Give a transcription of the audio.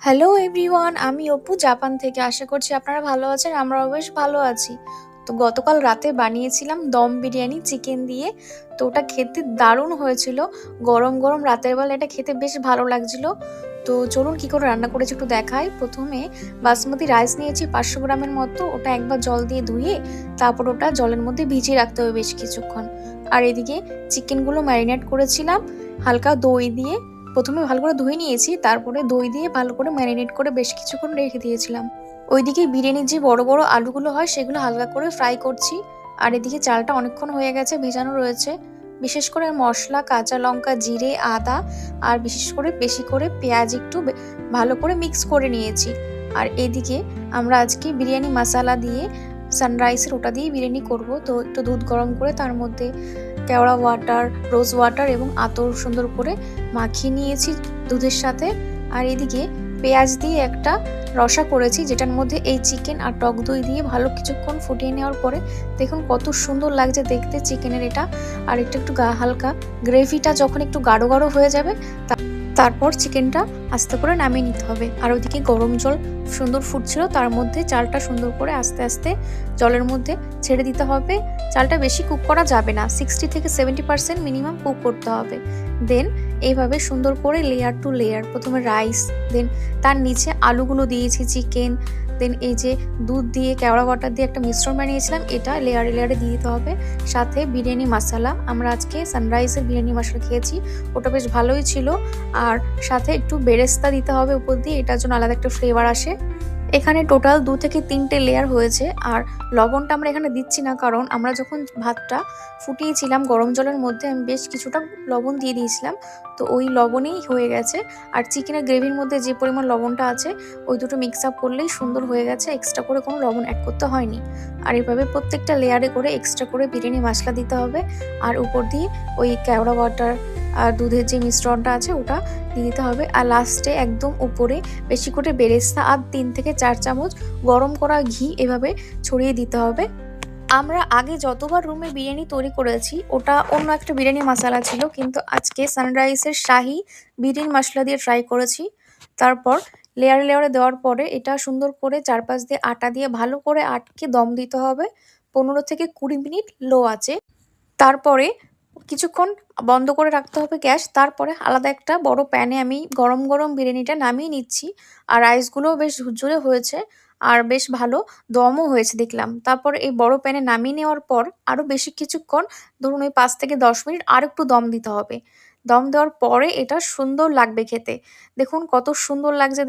Hello everyone, আমি Apu Japan থেকে। আশা করছি আপনারা ভালো আছেন। আমরাও বেশ ভালো আছি। তো গতকাল রাতে বানিয়েছিলাম দম বিরিয়ানি চিকেন দিয়ে। তো ওটা খেতে দারুণ হয়েছিল। গরম গরম রাতের বেলা এটা খেতে বেশ ভালো লাগছিল। তো চলুন কি করে রান্না করেছি একটু দেখাই। প্রথমে বাসমতি রাইস নিয়েছি 500 গ্রামের মতো। ওটা একবার জল দিয়ে ধুয়ে তারপর ওটা জলের মধ্যে ভিজিয়ে রাখতে হবে বেশ কিছুক্ষণ। আর এদিকে চিকেনগুলো ম্যারিনেট করেছিলাম হালকা দই দিয়ে। প্রথমে ভালো করে ধুয়ে নিয়েছি, তারপরে দই দিয়ে ভালো করে ম্যারিনেট করে বেশ কিছুক্ষণ রেখে দিয়েছিলাম। ওইদিকে বিরিয়ানির যে বড় বড় আলুগুলো হয় সেগুলো হালকা করে ফ্রাই করছি। আর এদিকে চালটা অনেকক্ষণ হয়ে গেছে, ভেজানো রয়েছে। বিশেষ করে মশলা, কাঁচা লঙ্কা, জিরে, আদা আর বিশেষ করে বেশি করে পেঁয়াজ একটু ভালো করে মিক্স করে নিয়েছি। আর এদিকে আমরা আজকে বিরিয়ানি মশলা দিয়ে সানরাইসের ওটা দিয়ে বিরিয়ানি করব। তো একটু দুধ গরম করে তার মধ্যে কেওড়া ওয়াটার, রোজ ওয়াটার এবং আতর সুন্দর করে মাখিয়ে নিয়েছি দুধের সাথে। আর এদিকে পেঁয়াজ দিয়ে একটা রসা করেছি, যেটার মধ্যে এই চিকেন আর টক দই দিয়ে ভালো কিছুক্ষণ ফুটিয়ে নেওয়ার পরে দেখুন কত সুন্দর লাগছে দেখতে চিকেনের এটা। আর একটু একটু হালকা গ্রেভিটা যখন একটু গাঢ় গাঢ় হয়ে যাবে তারপর চিকেনটা আস্তে করে নামিয়ে নিতে হবে। আর ওইদিকে গরম জল সুন্দর ফুটছিল, তার মধ্যে চালটা সুন্দর করে আস্তে আস্তে জলের মধ্যে ছেড়ে দিতে হবে। চালটা বেশি কুক করা যাবে না, 60 থেকে 70% মিনিমাম কুক করতে হবে। দেন এইভাবে সুন্দর করে লেয়ার টু লেয়ার, প্রথমে রাইস, দেন তার নিচে আলুগুলো দিয়েছি, চিকেন, দেন এই যে দুধ দিয়ে কেওড়া ওয়াটার দিয়ে একটা মিশ্রণ বানিয়েছিলাম, এটা লেয়ারে লেয়ারে দিয়ে দিতে হবে। সাথে বিরিয়ানি মশলা, আমরা আজকে সানরাইজের বিরিয়ানি মশলা খেয়েছি, ওটা বেশ ভালোই ছিল। আর সাথে একটু বেরেস্তা দিতে হবে উপর দিয়ে, এটার জন্য আলাদা একটা ফ্লেভার আসে। এখানে টোটাল 2 থেকে 3টে লেয়ার হয়েছে। আর লবণটা আমরা এখানে দিচ্ছি না, কারণ আমরা যখন ভাতটা ফুটিয়েছিলাম গরম জলের মধ্যে আমি বেশ কিছুটা লবণ দিয়ে দিয়েছিলাম, তো ওই লবণেই হয়ে গেছে। আর চিকেনের গ্রেভির মধ্যে যে পরিমাণ লবণটা আছে ওই দুটো মিক্স আপ করলেই সুন্দর হয়ে গেছে, এক্সট্রা করে কোনো লবণ অ্যাড করতে হয়নি। আর এভাবে প্রত্যেকটা লেয়ারে করে এক্সট্রা করে বিরিয়ানি মশলা দিতে হবে। আর উপর দিয়ে ওই কেওড়া ওয়াটার আর দুধের যে মিশ্রণটা আছে ওটা দিয়ে দিতে হবে। আর লাস্টে একদম উপরে বেশি করে বেরেস্তা আর 3 থেকে 4 চামচ গরম করা ঘি এভাবে ছড়িয়ে দিতে হবে। আমরা আগে যতবার রুমে বিরিয়ানি তৈরি করেছি ওটা অন্য একটা বিরিয়ানি মশলা ছিল, কিন্তু আজকে সানরাইসের শাহি বিরিয়ানি মশলা দিয়ে ট্রাই করেছি। তারপর লেয়ারে লেয়ারে দেওয়ার পরে এটা সুন্দর করে চারপাশ দিয়ে আটা দিয়ে ভালো করে আটকে দম দিতে হবে 15 থেকে 20 মিনিট লো আছে। তারপরে কিছুক্ষণ বন্ধ করে রাখতে হবে গ্যাস। তারপরে আলাদা একটা বড় প্যানে আমি গরম গরম বিরিয়ানিটা নামিয়ে নিচ্ছি। আর রাইসগুলোও বেশ ঝুরঝুরে হয়েছে আর বেশ ভালো দমও হয়েছে দেখলাম। তারপর এই বড় প্যানে নামিয়ে নেওয়ার পর আরও বেশি কিছুক্ষণ, ধরুন ওই 5 থেকে 10 মিনিট আর একটু দম দিতে হবে। দম দেওয়ার পরে এটা সুন্দর লাগবে খেতে। দেখুন কত সুন্দর লাগছে।